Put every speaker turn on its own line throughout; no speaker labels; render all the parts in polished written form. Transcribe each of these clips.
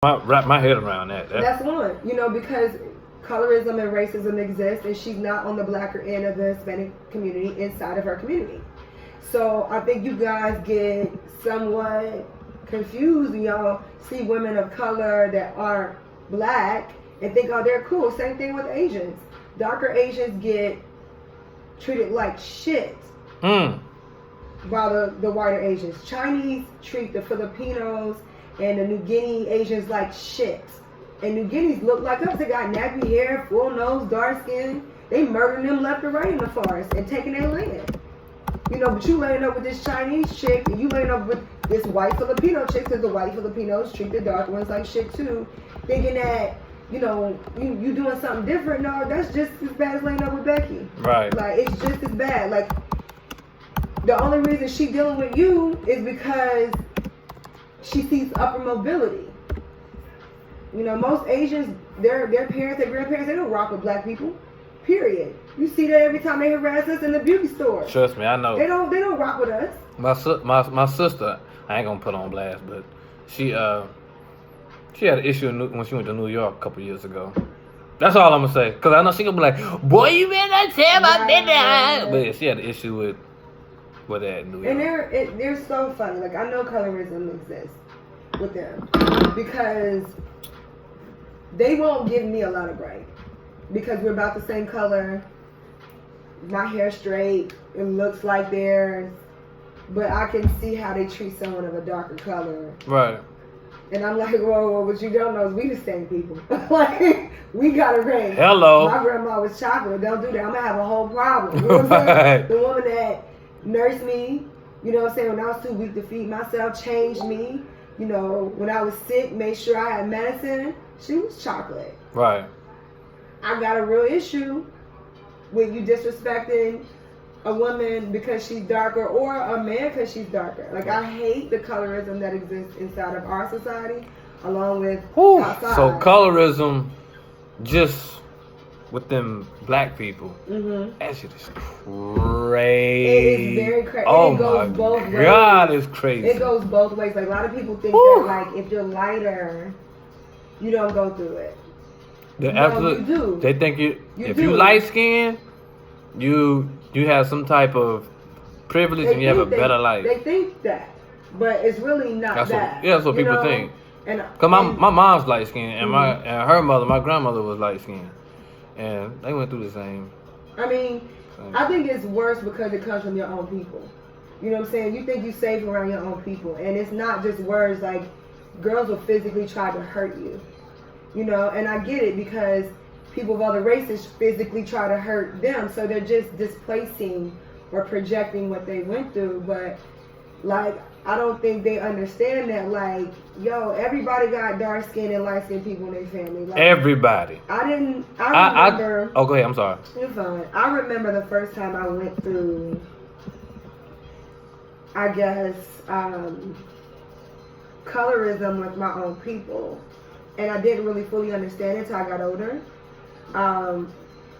Wrap my head around that.
That's one, because colorism and racism exists, and she's not on the blacker end of the Hispanic community inside of her community. So I think you guys get somewhat confused when y'all see women of color that aren't black and think, oh, they're cool. Same thing with Asians. Darker Asians get treated like shit by the whiter Asians. Chinese treat the Filipinos and the New Guinea Asians like shit. And New Guineas look like us. They got nappy hair, full nose, dark skin. They murdering them left and right in the forest and taking their land. But you laying up with this Chinese chick and you laying up with this white Filipino chick, because the white Filipinos treat the dark ones like shit too, thinking that, you doing something different. No, that's just as bad as laying up with Becky.
Right.
Like, it's just as bad. Like, the only reason she dealing with you is because she sees upper mobility. Most Asians, their parents, their grandparents, they don't rock with black people. Period. You see that every time they harass us in the beauty store.
Trust me, I know.
They don't rock with us.
My sister, I ain't gonna put on blast, but she had an issue when she went to New York a couple years ago. That's all I'm gonna say, cause I know she gonna be like, "Boy, you better tell my business." But yeah, she had an issue with that in New York.
And they're so funny. Like, I know colorism exists with them because they won't give me a lot of break because we're about the same color. My hair straight, it looks like theirs, but I can see how they treat someone of a darker color.
Right.
And I'm like, whoa, what you don't know is we the same people. Like, we got a ring.
Hello.
My grandma was chocolate. Don't do that. I'm going to have a whole problem. You know what I'm saying? The woman that nursed me, when I was too weak to feed myself, changed me. When I was sick, made sure I had medicine. She was chocolate.
Right.
I got a real issue with you disrespecting a woman because she's darker or a man because she's darker. Like, I hate the colorism that exists inside of our society along with outside.
So colorism just with them black people. Mm-hmm. That shit is crazy.
It is very crazy.
Oh,
it goes
my
both ways.
God, it's crazy.
It goes both ways. Like, a lot of people think that, like, if you're lighter, you don't go through it.
You
do.
They think if you light skinned, you have some type of privilege and you have a better life.
They think that, but it's really not that.
That's what people think. Cause my mom's light skinned and my grandmother was light skinned, and they went through the same.
I mean, I think it's worse because it comes from your own people. You know what I'm saying? You think you're safe around your own people, and it's not just words. Like, girls will physically try to hurt you. And I get it because people of other races physically try to hurt them, so they're just displacing or projecting what they went through. But, like, I don't think they understand that, like, everybody got dark skinned and light skinned people in their family. Like,
everybody.
I remember.
Go ahead, I'm sorry.
You're fine. I remember the first time I went through, I guess, colorism with my own people. And I didn't really fully understand it until I got older.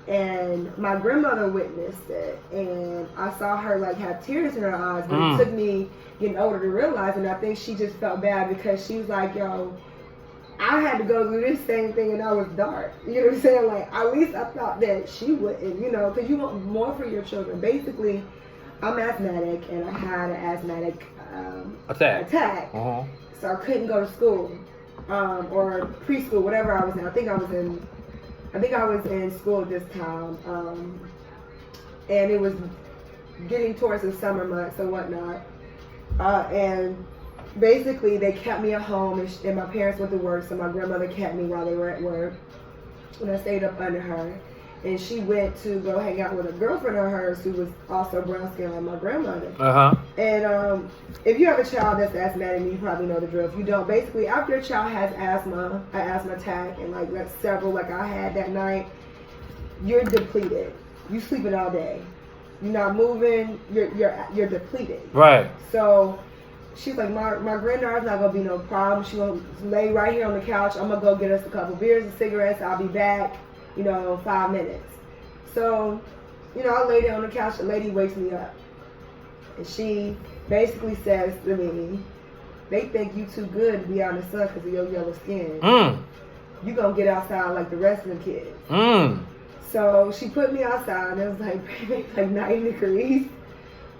And my grandmother witnessed it. And I saw her, like, have tears in her eyes. But it took me getting older to realize. And I think she just felt bad because she was like, I had to go through this same thing and I was dark. You know what I'm saying? Like, at least I thought that she wouldn't, because you want more for your children. Basically, I'm asthmatic and I had an asthmatic attack.
Uh-huh.
So I couldn't go to school. Or preschool, whatever I was in. I think I was in school at this time. And it was getting towards the summer months and whatnot. And basically they kept me at home and my parents went to work, so my grandmother kept me while they were at work. And I stayed up under her. And she went to go hang out with a girlfriend of hers who was also brown skinned like my grandmother.
Uh-huh.
And if you have a child that's asthmatic, you probably know the drill. If you don't, basically after a child has an asthma attack, and like several like I had that night, you're depleted. You sleeping all day. You're not moving. You're depleted.
Right.
So she's like, my granddaughter's not gonna be no problem. She's gonna lay right here on the couch. I'm gonna go get us a couple beers and cigarettes. I'll be back. 5 minutes. So, I lay there on the couch. The lady wakes me up. And she basically says to me, they think you too good to be out in the sun because of your yellow skin. You gonna get outside like the rest of the kids. So she put me outside, and it was like 90 degrees.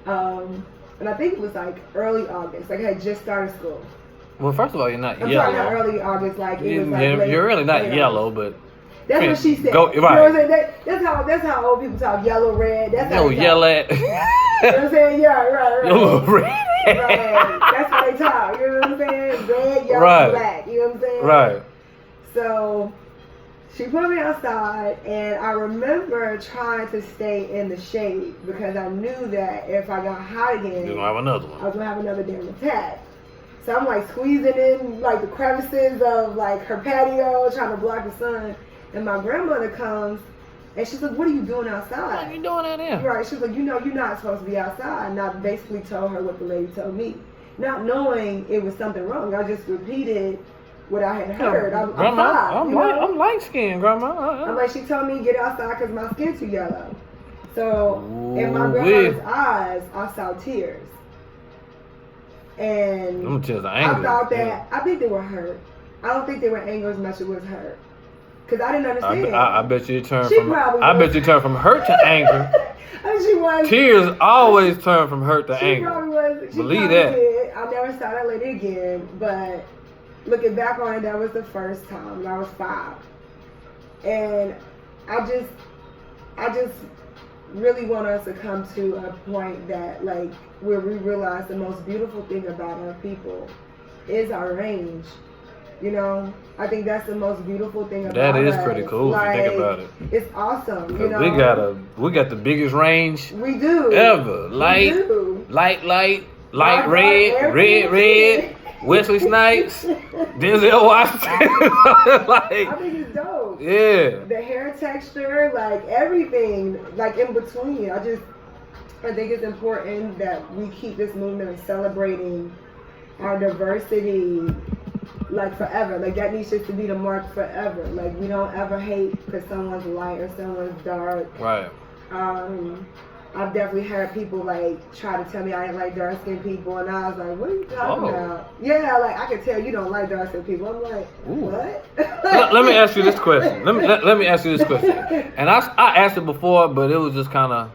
And I think it was like early August. Like I had just started school.
Well, first of all, you're not
I'm
yellow.
sorry, not early August. Like it was like late,
you're really not
late
yellow,
August.
but
that's what she said.
Go, right.
You know what I'm saying? That's how old people talk. Yellow, red. That's how they talk.
Yellow. You
know what I'm saying? Yeah, right.
Yellow, red.
Right. That's how they talk. You know what I'm saying? Red, yellow,
right.
black. You know what I'm saying?
Right.
So she put me outside, and I remember trying to stay in the shade because I knew that if I got hot again,
you're gonna have another one.
I was gonna have another damn attack. So I'm like squeezing in like the crevices of like her patio, trying to block the sun. And my grandmother comes, and she's like, "What are you doing outside?
What are you doing out there?"
Right? She's like, "You know, you're not supposed to be outside." And I basically told her what the lady told me, not knowing it was something wrong. I just repeated what I had heard.
Grandma, I'm light skinned, Grandma.
I'm like, she told me to get outside because my skin's too yellow. So in my grandmother's eyes, I saw tears. And
them tears are
I
angry.
thought that, I think they were hurt. I don't think they were angry as much as it was hurt. Because I didn't understand.
I bet you turned from hurt to anger.
She was.
Tears always turn from hurt to anger.
Probably was.
Believe that.
Did. I never saw that lady again, but looking back on it, that was the first time. I was 5. And I just really want us to come to a point that, like, where we realize the most beautiful thing about our people is our range. You know, I think that's the most beautiful thing about
that is
us.
pretty cool if you think about it.
It's awesome. You know,
we got the biggest range
we do
ever. Light, red. Wesley Snipes, Denzel Washington. Like,
I think it's dope.
Yeah.
The hair texture, like everything, like in between. I think it's important that we keep this movement of celebrating our diversity, like forever. Like that needs just to be the mark forever. Like we don't ever hate because someone's light or someone's dark.
Right.
I've definitely heard people like try to tell me I didn't like dark skinned people, and I was like, "What are you talking about?" Yeah, like I can tell you don't like dark skinned people. I'm like, "What?"
Let me ask you this question. Let me ask you this question. And I asked it before, but it was just kind of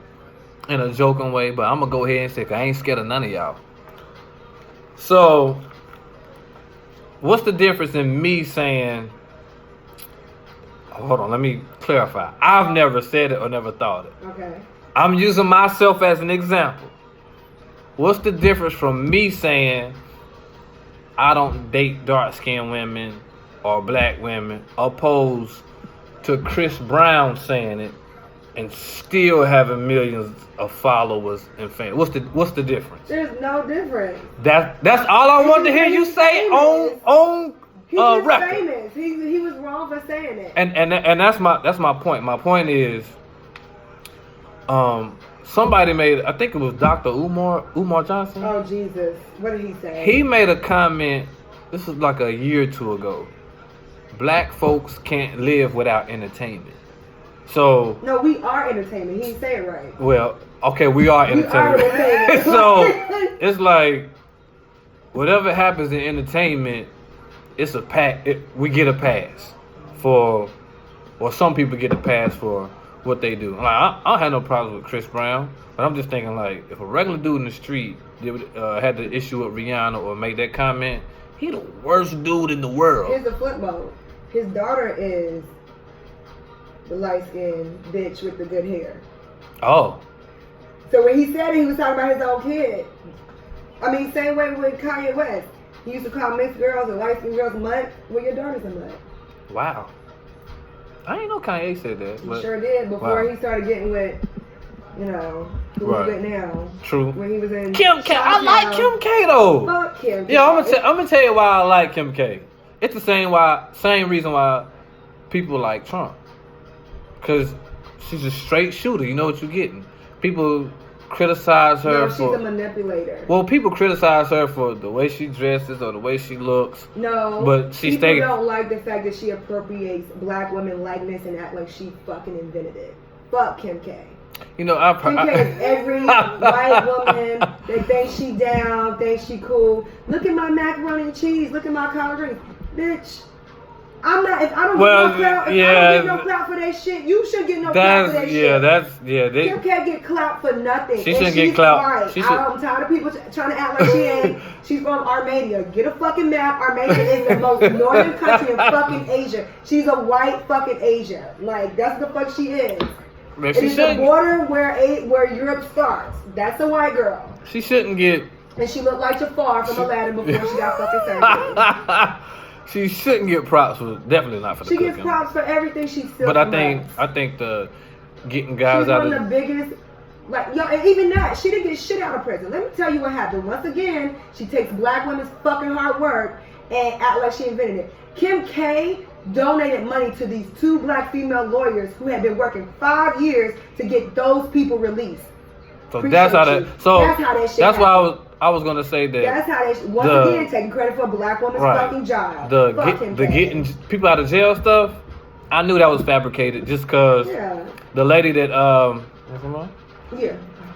in a joking way. But I'm gonna go ahead and say, 'cause I ain't scared of none of y'all. So, what's the difference in me saying? Hold on, let me clarify. I've never said it or never thought it.
Okay.
I'm using myself as an example. What's the difference from me saying I don't date dark-skinned women or black women opposed to Chris Brown saying it and still having millions of followers and fans? What's the difference?
There's no difference.
That's all I want to hear you say on
He's just
record.
famous. He was wrong for saying it.
And that's my point. My point is, somebody made, I think it was Dr. Umar Johnson.
Oh Jesus, what did he say?
He made a comment. This was like a year or two ago. Black folks can't live without entertainment. So
no, we are entertainment. He didn't say it right.
Well, okay, we are entertainment. So it's like whatever happens in entertainment, it's a we get a pass for, or some people get a pass for what they do. Like I don't have no problems with Chris Brown, but I'm just thinking like if a regular dude in the street had the issue with Rihanna or make that comment, he the worst dude in the world.
Here's the flip mode. His daughter is the light-skinned bitch with the good hair.
Oh.
So when he said it, he was talking about his own kid. I mean, same way with Kanye West. He used to call mixed girls and light-skinned girls mutt. Well, your daughter's a mutt.
Wow. I didn't know Kanye said that.
He sure did before he started getting with, you know, who he's with now.
True.
When he was in
Kim K. I like Kim K though.
Fuck Kim K.
Yeah, I'm gonna tell you why I like Kim K. It's the same reason why people like Trump. Cause she's a straight shooter. You know what you're getting. People criticize her
she's a manipulator.
Well, people criticize her for the way she dresses or the way she looks.
No,
but
people don't like the fact that she appropriates black women likeness and act like she fucking invented it. Fuck Kim K.
You know, I
Kim K is every white woman that thinks she down, thinks she cool. Look at my macaroni and cheese. Look at my collard greens. Bitch, I'm not. If I don't get no clout, if I don't get no clout for that shit, you should get no clout for that shit. Kim K get clout for nothing.
She shouldn't get clout.
Right. I'm tired of people trying to act like she ain't. She's from Armenia. Get a fucking map. Armenia is the most northern country in fucking Asia. She's a white fucking Asia. Like, that's the fuck she is.
Man,
it is the border where Europe starts. That's a white girl.
She shouldn't get.
And she looked like Jafar from Aladdin before she got fucking surgery.
She shouldn't get props for definitely not for the cooking.
She gets props for everything she's still.
But I think the getting guys out of.
She's one of the biggest. Like, yo, and even that, she didn't get shit out of prison. Let me tell you what happened. Once again, she takes black women's fucking hard work and act like she invented it. Kim K donated money to these 2 black female lawyers who had been working 5 years to get those people released.
So that's how that. So
that's how that shit.
That's why I was gonna say that.
That's how they. Once again, taking credit for a black woman's fucking job.
The getting people out of jail stuff. I knew that was fabricated just cause the lady that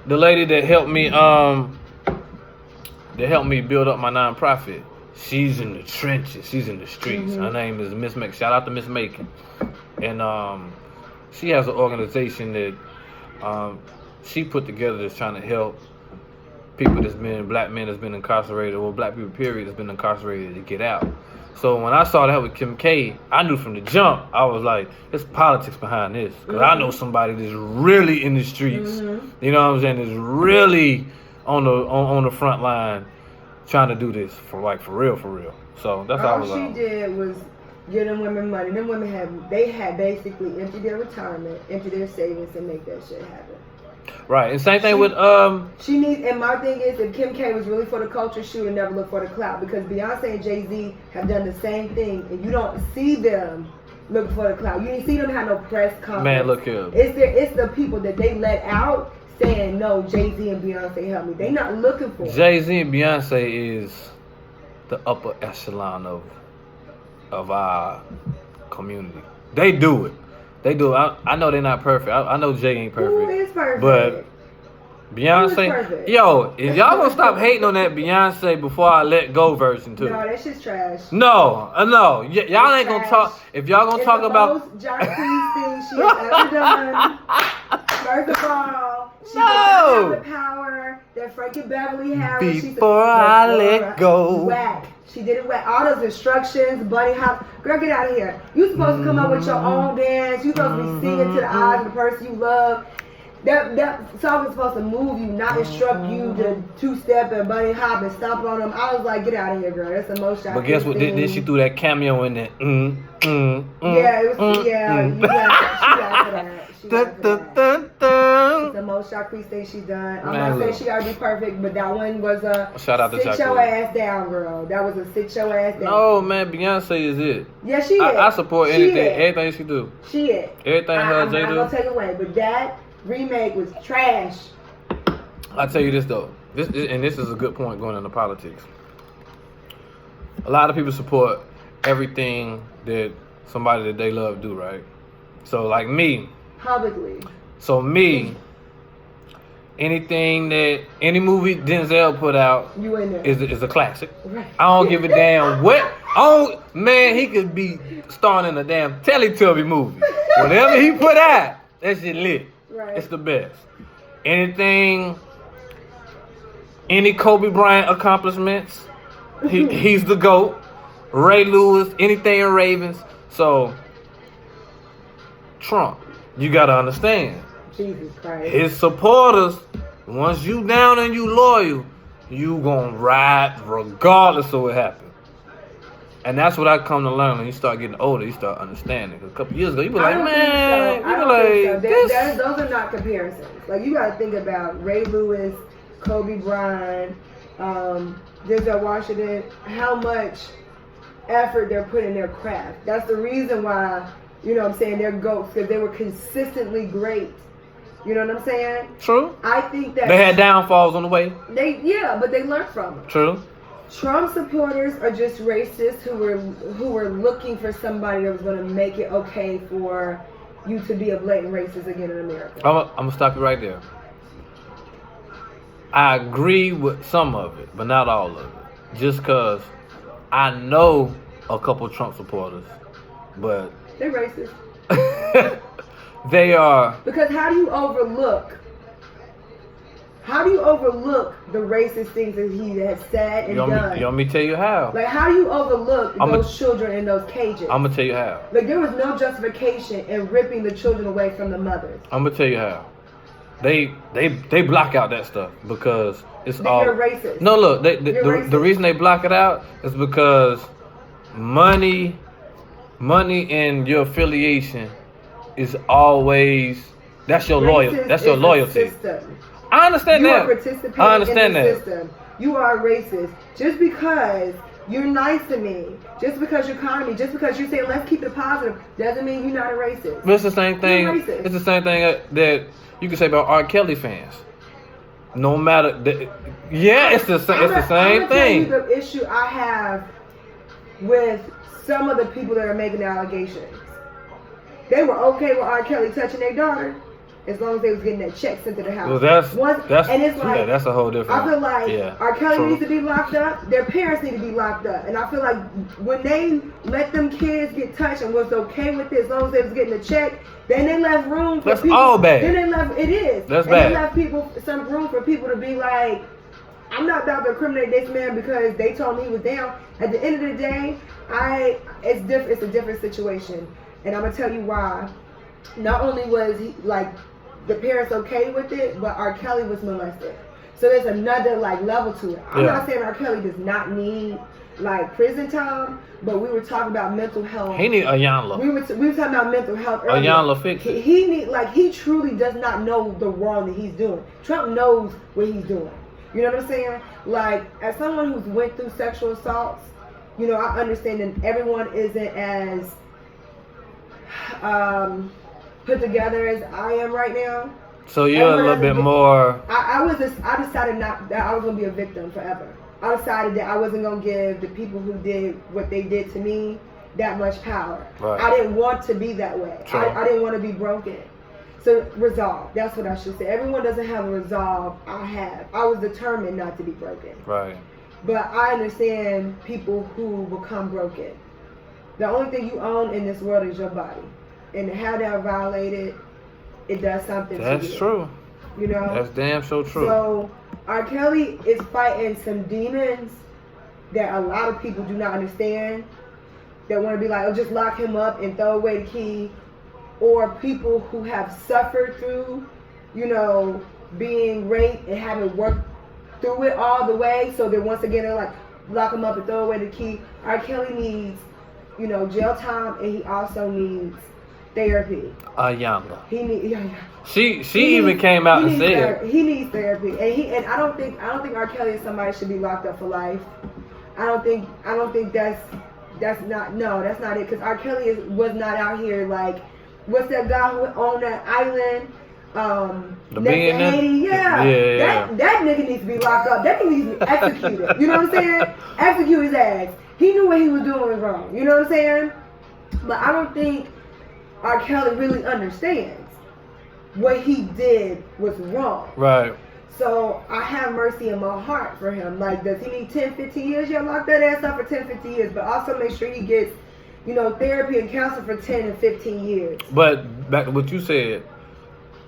the lady that helped me build up my nonprofit. She's in the trenches. She's in the streets. Her name is Miss Macon. Shout out to Miss Macon. And she has an organization that she put together that's trying to help people black men that's been incarcerated, or black people period that's been incarcerated to get out. So when I saw that with Kim K, I knew from the jump, I was like, there's politics behind this. Because I know somebody that's really in the streets. You know what I'm saying? That's really on the front line trying to do this for real. So that's all
she did was give them women money. Them women had basically emptied their retirement, emptied their savings, and make that shit happen.
Right, and same thing with
She needs, and my thing is, if Kim K was really for the culture, she would never look for the clout, because Beyonce and Jay-Z have done the same thing, and you don't see them look for the clout. You didn't see them have no press conference.
Man, look here.
It's the people that they let out saying, no, Jay-Z and Beyonce help me. They not looking for it.
Jay-Z and Beyonce is the upper echelon of our community. They do it. They do. I know they're not perfect. I know Jay ain't perfect.
Who is perfect?
But Beyonce, yo, if y'all gonna stop hating on that Beyonce before I let go version too.
No, that shit's trash.
No. Y'all ain't gonna talk. If y'all gonna talk about
the most John Cleese thing she has ever done. First of all, she did not have the power that Frankie Beverly had.
Before I let go.
Whack. She did it whack. All those instructions, bunny hop. Girl, get out of here. You supposed to come up with your own dance. You supposed to be singing to the eyes of the person you love. That song is supposed to move you, not instruct you to two-step and bunny hop and stomp on them. I was like, get out of here, girl. That's the most shocking.
But guess what? Then she threw that cameo in there.
Yeah, it was. She got for that. She's the most shocking thing she's done. I'm not saying she gotta be perfect, but that one was a
shout out to
sit your ass down, girl. That was a sit your ass down.
No, man, Beyonce is it.
Yeah, she is.
I support everything she do.
She is.
Everything her Jay do.
I'm not gonna take it away, but that remake was trash.
I'll tell you this though. This is a good point going into politics. A lot of people support everything that somebody that they love do, right? So like me.
Publicly.
So me, anything that any movie Denzel put out is a classic.
Right.
I don't give a damn what. Man, he could be starring in a damn Teletubby movie. Whatever he put out, that shit lit.
Right.
It's the best. Any Kobe Bryant accomplishments, he's the GOAT. Ray Lewis, anything in Ravens. So Trump, you gotta understand.
Jesus Christ.
His supporters, once you down and you loyal, you gonna ride regardless of what happens. And that's what I come to learn when you start getting older. You start understanding. A couple years ago, you be like, man,
I don't think so. Those are not comparisons. Like, you gotta think about Ray Lewis, Kobe Bryant, Denzel Washington, how much effort they're putting in their craft. That's the reason why, you know what I'm saying, they're GOATs, because they were consistently great. You know what I'm saying?
True.
I think that
they had downfalls on the way.
But they learned from them.
True.
Trump supporters are just racists who were looking for somebody that was going to make it okay for you to be a blatant racist again in America.
I'm gonna stop you right there. I agree with some of it, but not all of it. Just cause I know a couple Trump supporters, but
They're racist.
they are.
Because how do you overlook the racist things that he has said and done?
You want me to tell you how?
Like, how do you overlook those children in those cages?
I'm gonna tell you how.
Like, there was no justification in ripping the children away from the mothers.
I'm gonna tell you how. They block out that stuff because it's all.
You're racist.
No, look. The
You're
reason they block it out is because money and your affiliation is always that's your loyalty. That's your loyalty. I understand
you
that.
Are participating
I understand
in the
that.
system. You are a racist. Just because you're nice to me, just because you're kind to me, just because you're saying let's keep it positive, doesn't mean you're not a racist.
But it's the same thing.
You're racist.
It's the same thing that you can say about R. Kelly fans. No matter, it's the same thing.
I'm gonna tell you the issue I have with some of the people that are making the allegations. They were okay with R. Kelly touching their daughter as long as they was getting that check sent to the house.
Well, that's a whole different.
I feel like R. Kelly needs to be locked up. Their parents need to be locked up. And I feel like when they let them kids get touched and was okay with it as long as they was getting a check, then they left room for
that's
people.
All bad.
Then they left. It is.
That's
and
bad.
They left some room for people to be like, I'm not about to incriminate this man because they told me he was down. At the end of the day, it's different. It's a different situation, and I'm gonna tell you why. Not only was he like the parents okay with it, but R. Kelly was molested. So there's another like level to it. I'm not saying R. Kelly does not need like prison time, but we were talking about mental health.
He need Ayanla.
We were talking about mental health earlier.
Ayanla fix it.
He truly does not know the wrong that he's doing. Trump knows what he's doing. You know what I'm saying? Like, as someone who's went through sexual assaults, you know, I understand that everyone isn't as put together as I am right now.
So you're a little bit more.
I decided that I was gonna be a victim forever. I decided that I wasn't gonna give the people who did what they did to me that much power.
Right.
I didn't want to be that way. I didn't want to be broken. So resolve. That's what I should say. Everyone doesn't have a resolve. I have. I was determined not to be broken.
Right.
But I understand people who become broken. The only thing you own in this world is your body. And to have that violated, it does something to you.
That's true.
You know?
That's damn so true.
So R. Kelly is fighting some demons that a lot of people do not understand. That want to be like, oh, just lock him up and throw away the key. Or people who have suffered through, you know, being raped and haven't worked through it all the way. So then once again, they're like, lock him up and throw away the key. R. Kelly needs, you know, jail time, and he also needs therapy.
Ayanla.
He needs.
She even came out and said
he needs therapy, and I don't think R. Kelly is somebody should be locked up for life. I don't think that's not it, because R. Kelly was not out here like, what's that guy who on that island?
The billionaire?
Haiti? Yeah. That nigga needs to be locked up. That nigga needs to be executed. You know what I'm saying? Execute his ass. He knew what he was doing was wrong. You know what I'm saying? But I don't think R. Kelly really understands what he did was wrong.
Right.
So I have mercy in my heart for him. Like, does he need 10, 15 years? Yeah, lock that ass up for 10, 15 years. But also make sure he gets, you know, therapy and counseling for 10 and 15 years.
But back to what you said,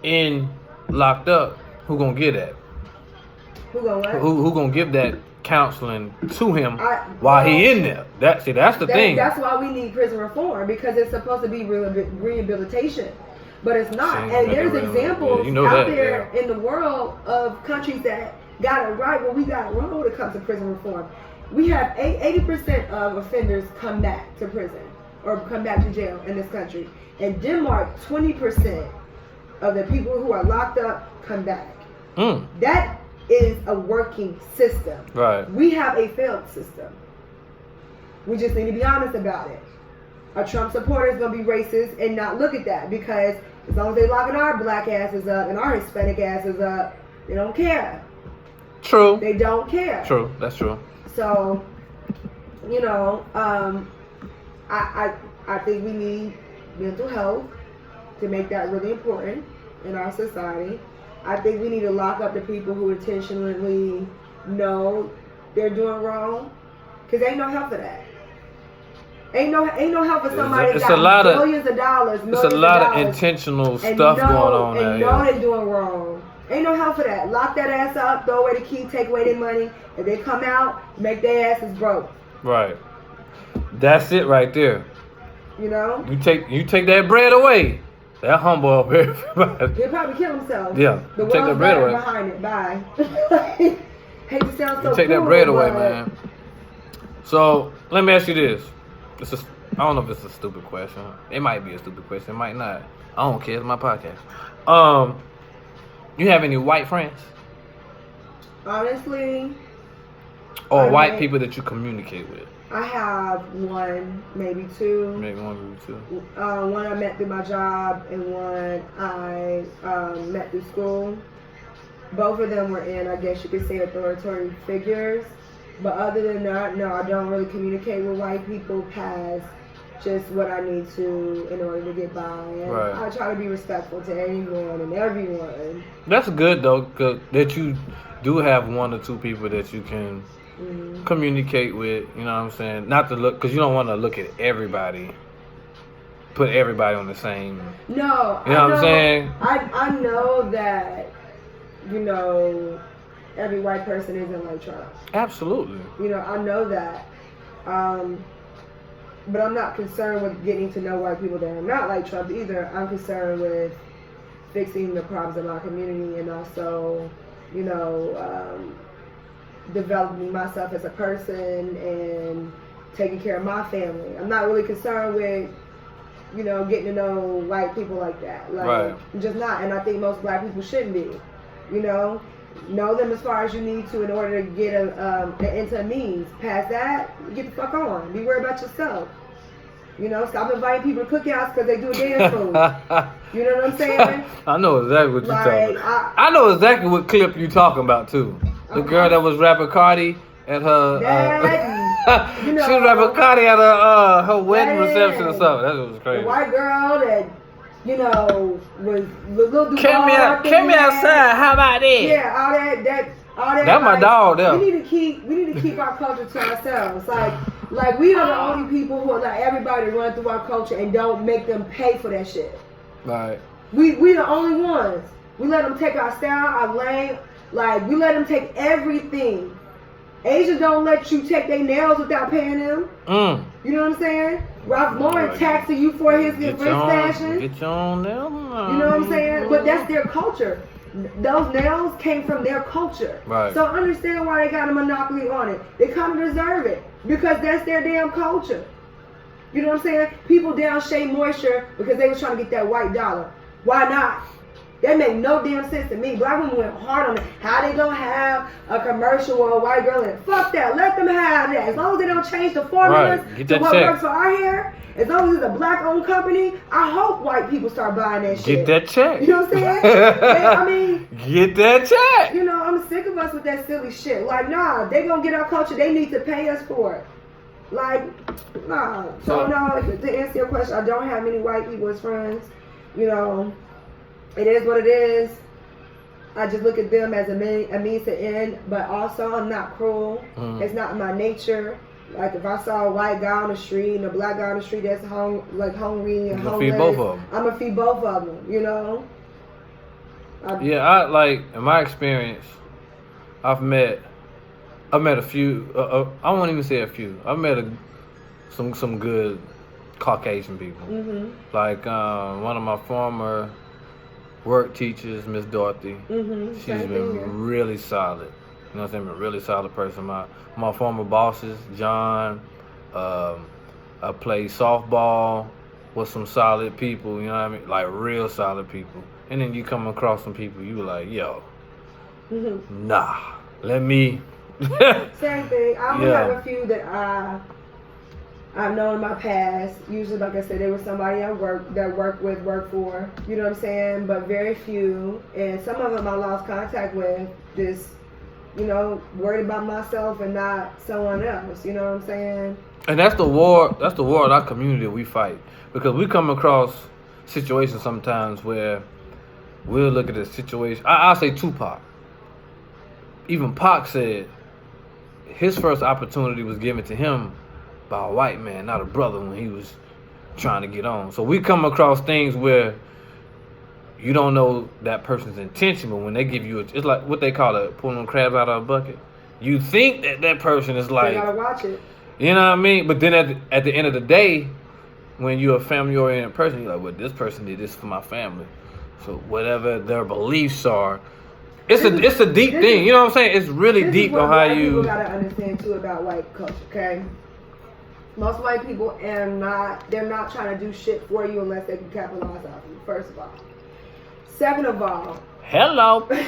in locked up, who gonna get that?
Who gonna what?
Who gonna give that counseling to him while he in there? That's the thing.
That's why we need prison reform, because it's supposed to be rehabilitation. But it's not. And there's examples out there in the world of countries that got it right when we got it wrong when it comes to prison reform. We have 80% of offenders come back to prison or come back to jail in this country. In Denmark, 20% of the people who are locked up come back. That is a working system.
Right.
We have a failed system. We just need to be honest about it. A Trump supporter is going to be racist and not look at that, because as long as they locking our black asses up and our Hispanic asses up, they don't care.
True.
They don't care.
True. That's true.
So, you know, I think we need mental health to make that really important in our society. I think we need to lock up the people who intentionally know they're doing wrong, because ain't no help for that. Ain't no help for somebody that got millions of dollars.
It's a lot of intentional stuff going on there.
And know they're doing wrong. Ain't no help for that. Lock that ass up, throw away the key, take away their money. If they come out, make their asses broke.
Right. That's it right there.
You know?
You take that bread away. That humble up everybody.
He'll probably kill himself.
Yeah.
The
take that bread away.
Behind it. Bye. Hate to sound so
you take
cool,
that bread away, man. So let me ask you this. I don't know if it's a stupid question. It might be a stupid question. It might not. I don't care. It's my podcast. You have any white friends?
Honestly.
Or white people that you communicate with?
I have one, maybe two.
Maybe one, maybe two.
One I met through my job, and one I met through school. Both of them were in, I guess you could say, authoritarian figures. But other than that, no, I don't really communicate with white people past just what I need to in order to get by. And
right.
I try to be respectful to anyone and everyone.
That's good, though, that you do have one or two people that you can communicate with, you know what I'm saying? Not to look, because you don't want to look at everybody, put everybody on the same.
No.
You know what I'm saying?
I know that, you know, every white person isn't like Trump.
Absolutely.
You know, I know that. But I'm not concerned with getting to know white people that are not like Trump either. I'm concerned with fixing the problems in my community and also, you know, developing myself as a person and taking care of my family. I'm not really concerned with, you know, getting to know white people like that. Like,
right.
I'm just not. And I think most black people shouldn't be. You know them as far as you need to in order to get into a means. Past that, get the fuck on. Be worried about yourself. You know, stop inviting people to cookouts because they do a dance move. You know what I'm saying?
I know exactly what you're talking about. I know exactly what clip you're talking about, too. The girl that was rapping Cardi at her... you know, she was rapping Cardi at her wedding reception or something. That was crazy.
The white girl that... You know, was little
Came me outside. How about that?
Yeah, all that.
That's my dog. There.
We need to keep our culture to ourselves. Like we are the only people who allow everybody to run through our culture and don't make them pay for that shit.
Right.
We the only ones. We let them take our style, our lane. Like we let them take everything. Asians don't let you take their nails without paying them. You know what I'm saying? Ralph Lauren taxing you for his fashion.
Get your own nails.
You know what I'm saying? But that's their culture. Those nails came from their culture.
Right.
So understand why they got a monopoly on it. They kind of deserve it because that's their damn culture. You know what I'm saying? People down Shea Moisture because they was trying to get that white dollar. Why not? That made no damn sense to me. Black women went hard on it. How they gonna have a commercial with a white girl in it? Fuck that. Let them have that. As long as they don't change the formulas to what works for our hair, as long as it's a black-owned company, I hope white people start buying that shit.
Get that check.
You know what I'm saying? I mean...
Get that check.
You know, I'm sick of us with that silly shit. Like, nah, they gonna get our culture. They need to pay us for it. Like, nah. So, no, to answer your question, I don't have many white people as friends. You know... It is what it is. I just look at them as a means to end, but also I'm not cruel. It's not my nature. Like if I saw a white guy on the street and a black guy on the street that's hungry and homeless,
feed both of them. I'm
gonna feed both of them. You know.
In my experience, I've met a few. I won't even say a few. I've met some good Caucasian people. Like one of my former work teachers, Miss Dorothy. She's been really solid. You know what I'm saying? A really solid person. My former bosses, John. I played softball with some solid people. You know what I mean? Like real solid people. And then you come across some people, you were like, yo, nah, let me.
Same thing. I only have a few that I've known in my past. Usually, like I said, they were somebody I work for. You know what I'm saying? But very few. And some of them I lost contact with. Just, you know, worried about myself and not someone else. You know what I'm saying?
And that's the war. That's the war in our community we fight, because we come across situations sometimes where we'll look at a situation. I'll say Tupac. Even Pac said his first opportunity was given to him by a white man, not a brother, when he was trying to get on. So we come across things where you don't know that person's intention, but when they give you it's like what they call it, pulling crabs out of a bucket. You think that person is like,
you gotta watch it.
You know what I mean? But then at the end of the day, when you're a family-oriented person, you're like, well, this person did this for my family. So whatever their beliefs are, it's a deep thing. You know what I'm saying? It's really deep on how you.
People gotta understand too about white culture. Okay, most white people they're not trying to do shit for you unless they can capitalize off you. First of all, second of all.
Hello.
Most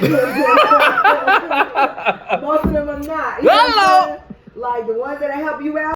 of them are not. You know, like the ones that help you out.